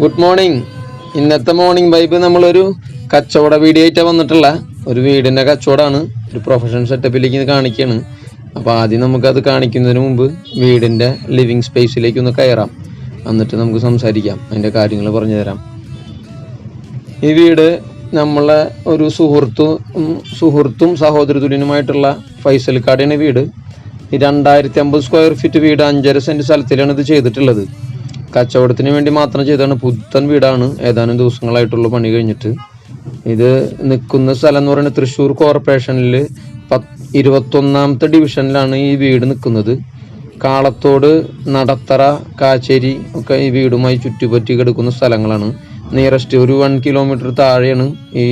Good morning. ഇന്നത്തെ morning vibe നമ്മളൊരു കച്ചവട വീഡിയോ ആയിട്ടാണ് വന്നിട്ടുള്ള. ഒരു വീടിൻ്റെ കച്ചവടമാണ്, ഒരു പ്രൊഫഷണൽ സെറ്റപ്പിലേക്ക് കാണിക്കുകയാണ്. അപ്പോൾ ആദ്യം നമുക്കത് കാണിക്കുന്നതിന് മുമ്പ് വീടിൻ്റെ ലിവിങ് സ്പേസിലേക്ക് ഒന്ന് കയറാം, എന്നിട്ട് നമുക്ക് സംസാരിക്കാം, അതിൻ്റെ കാര്യങ്ങൾ പറഞ്ഞു തരാം. ഈ വീട് നമ്മളെ ഒരു സുഹൃത്തും സഹോദരതുല്യനുമായിട്ടുള്ള ഫൈസൽക്കാടിയാണ് വീട്. ഈ 2050 സ്ക്വയർ ഫീറ്റ് വീട് 5.5 സെൻറ്റ് സ്ഥലത്തിലാണ് ഇത് ചെയ്തിട്ടുള്ളത്. കച്ചവടത്തിന് വേണ്ടി മാത്രം ചെയ്താണ്. പുത്തൻ വീടാണ്, ഏതാനും ദിവസങ്ങളായിട്ടുള്ള പണി കഴിഞ്ഞിട്ട്. ഇത് നിൽക്കുന്ന സ്ഥലം എന്ന് പറയുന്നത് തൃശ്ശൂർ കോർപ്പറേഷനിൽ 21ാമത്തെ ഡിവിഷനിലാണ് ഈ വീട് നിൽക്കുന്നത്. കാളത്തോട്, നടത്തറ, കാച്ചേരി ഒക്കെ ഈ വീടുമായി ചുറ്റുപറ്റി കിടക്കുന്ന സ്ഥലങ്ങളാണ്. നിയറസ്റ്റ് ഒരു 1 കിലോമീറ്റർ താഴെയാണ് ഈ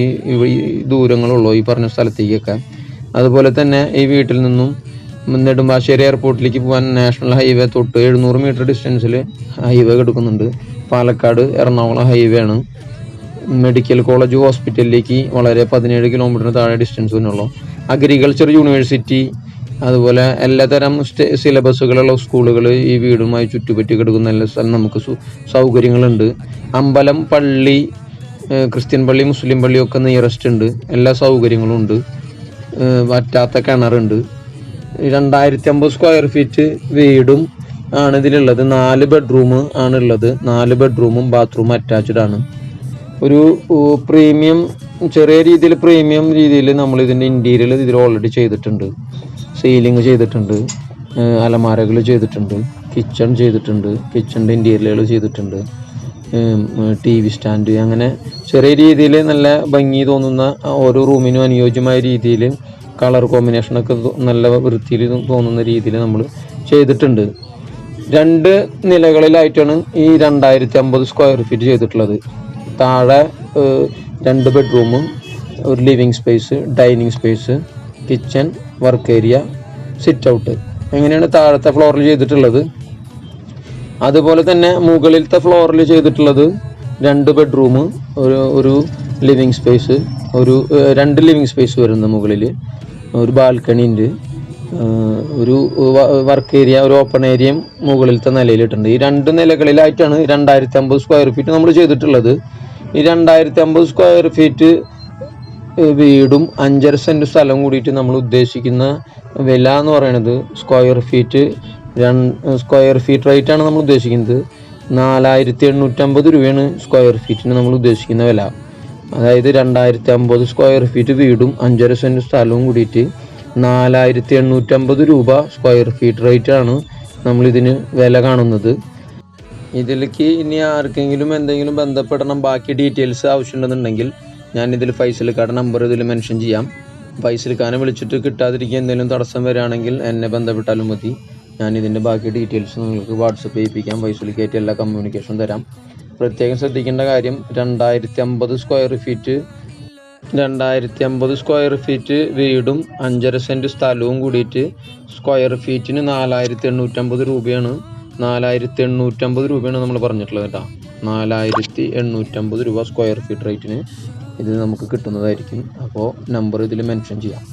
ദൂരങ്ങളുള്ളൂ ഈ പറഞ്ഞ സ്ഥലത്തേക്കൊക്കെ. അതുപോലെ തന്നെ ഈ വീട്ടിൽ നിന്നും നെടുമ്പാശ്ശേരി എയർപോർട്ടിലേക്ക് പോകാൻ നാഷണൽ ഹൈവേ തൊട്ട് 700 മീറ്റർ ഡിസ്റ്റൻസിൽ ഹൈവേ കിടക്കുന്നുണ്ട്. പാലക്കാട് എറണാകുളം ഹൈവേ ആണ്. മെഡിക്കൽ കോളേജ് ഹോസ്പിറ്റലിലേക്ക് വളരെ 17 കിലോമീറ്ററിന് താഴെ ഡിസ്റ്റൻസ് തന്നെയുള്ളൂ. അഗ്രികൾച്ചർ യൂണിവേഴ്സിറ്റി, അതുപോലെ എല്ലാതരം സിലബസുകളുള്ള സ്കൂളുകൾ ഈ വീടുമായി ചുറ്റുപറ്റി കിടക്കുന്ന എല്ലാ സ്ഥലം നമുക്ക് സൗകര്യങ്ങളുണ്ട്. അമ്പലം, പള്ളി, ക്രിസ്ത്യൻ പള്ളി, മുസ്ലിം പള്ളിയൊക്കെ നിയറസ്റ്റ് ഉണ്ട്. എല്ലാ സൗകര്യങ്ങളും ഉണ്ട്. വറ്റാത്ത കിണറുണ്ട്. 2050 സ്ക്വയർ ഫീറ്റ് വീടും ആണ് ഇതിലുള്ളത്. 4 ബെഡ്റൂം ആണുള്ളത്. 4 ബെഡ്റൂമും ബാത്റൂം അറ്റാച്ച്ഡ് ആണ്. ഒരു പ്രീമിയം, ചെറിയ രീതിയിൽ പ്രീമിയം രീതിയിൽ നമ്മൾ ഇതിൻ്റെ ഇൻറ്റീരിയർ ഇതിൽ ഓൾറെഡി ചെയ്തിട്ടുണ്ട്. സീലിംഗ് ചെയ്തിട്ടുണ്ട്, അലമാരകൾ ചെയ്തിട്ടുണ്ട്, കിച്ചൺ ചെയ്തിട്ടുണ്ട്, കിച്ചണിൻ്റെ ഇൻറ്റീരിയറുകൾ ചെയ്തിട്ടുണ്ട്, TV സ്റ്റാൻഡ്, അങ്ങനെ ചെറിയ രീതിയിൽ നല്ല ഭംഗി തോന്നുന്ന ഓരോ റൂമിനും അനുയോജ്യമായ രീതിയിൽ കളർ കോമ്പിനേഷനൊക്കെ നല്ല വൃത്തിയിൽ തോന്നുന്ന രീതിയിൽ നമ്മൾ ചെയ്തിട്ടുണ്ട്. 2 നിലകളിലായിട്ടാണ് ഈ 2050 സ്ക്വയർ ഫീറ്റ് ചെയ്തിട്ടുള്ളത്. താഴെ 2 ബെഡ്റൂമും, ഒരു living space, dining space, kitchen, work area, sit out, എങ്ങനെയാണ് താഴത്തെ ഫ്ലോറിൽ ചെയ്തിട്ടുള്ളത്. അതുപോലെ തന്നെ മുകളിലത്തെ ഫ്ലോറിൽ ചെയ്തിട്ടുള്ളത് 2 ബെഡ്റൂം, ഒരു ലിവിങ് സ്പേസ്, 2 ലിവിങ് സ്പേസ് വരുന്ന മുകളിൽ, ഒരു ബാൽക്കണി ഉണ്ട്, ഒരു വർക്ക് ഏരിയ, ഒരു ഓപ്പൺ ഏരിയയും മുകളിലത്തെ നിലയിലിട്ടുണ്ട്. ഈ 2 നിലകളിലായിട്ടാണ് 2050 സ്ക്വയർ ഫീറ്റ് നമ്മൾ ചെയ്തിട്ടുള്ളത്. ഈ 2050 സ്ക്വയർ ഫീറ്റ് വീടും 5.5 സെൻറ്റ് സ്ഥലം കൂടിയിട്ട് നമ്മൾ ഉദ്ദേശിക്കുന്ന വില എന്ന് പറയുന്നത് സ്ക്വയർ ഫീറ്റ് റേറ്റാണ് നമ്മൾ ഉദ്ദേശിക്കുന്നത്. 4850 രൂപയാണ് സ്ക്വയർ ഫീറ്റിന് നമ്മൾ ഉദ്ദേശിക്കുന്ന വില. അതായത് 2050 സ്ക്വയർ ഫീറ്റ് വീടും 5.5 സെൻറ്റ് സ്ഥലവും കൂടിയിട്ട് 4850 രൂപ സ്ക്വയർ ഫീറ്റ് റേറ്റാണ് നമ്മളിതിന് വില കാണുന്നത്. ഇതിലേക്ക് ഇനി ആർക്കെങ്കിലും എന്തെങ്കിലും ബന്ധപ്പെടണം, ബാക്കി ഡീറ്റെയിൽസ് ആവശ്യമുണ്ടെന്നുണ്ടെങ്കിൽ ഞാനിതിൽ ഫൈസൽക്കാരുടെ നമ്പർ ഇതിൽ മെൻഷൻ ചെയ്യാം. ഫൈസൽക്കാരനെ വിളിച്ചിട്ട് കിട്ടാതിരിക്കുക എന്തെങ്കിലും തടസ്സം വരികയാണെങ്കിൽ എന്നെ ബന്ധപ്പെട്ടാലും മതി. ഞാനിതിൻ്റെ ബാക്കി ഡീറ്റെയിൽസ് നിങ്ങൾക്ക് വാട്സപ്പ് ചെയ്യിപ്പിക്കാം. ഫൈസലിക്കായിട്ട് എല്ലാ കമ്മ്യൂണിക്കേഷനും തരാം. പ്രത്യേകം ശ്രദ്ധിക്കേണ്ട കാര്യം, 2050 സ്ക്വയർ ഫീറ്റ് വീടും 5.5 സെൻറ്റ് സ്ഥലവും കൂടിയിട്ട് സ്ക്വയർ ഫീറ്റിന് 4850 രൂപയാണ്. 4850 രൂപയാണ് നമ്മൾ പറഞ്ഞിട്ടുള്ളത് കേട്ടോ. 4850 രൂപ സ്ക്വയർ ഫീറ്റ് റേറ്റിന് ഇത് നമുക്ക് കിട്ടുന്നതായിരിക്കും. അപ്പോൾ നമ്പർ ഇതിൽ മെൻഷൻ ചെയ്യാം.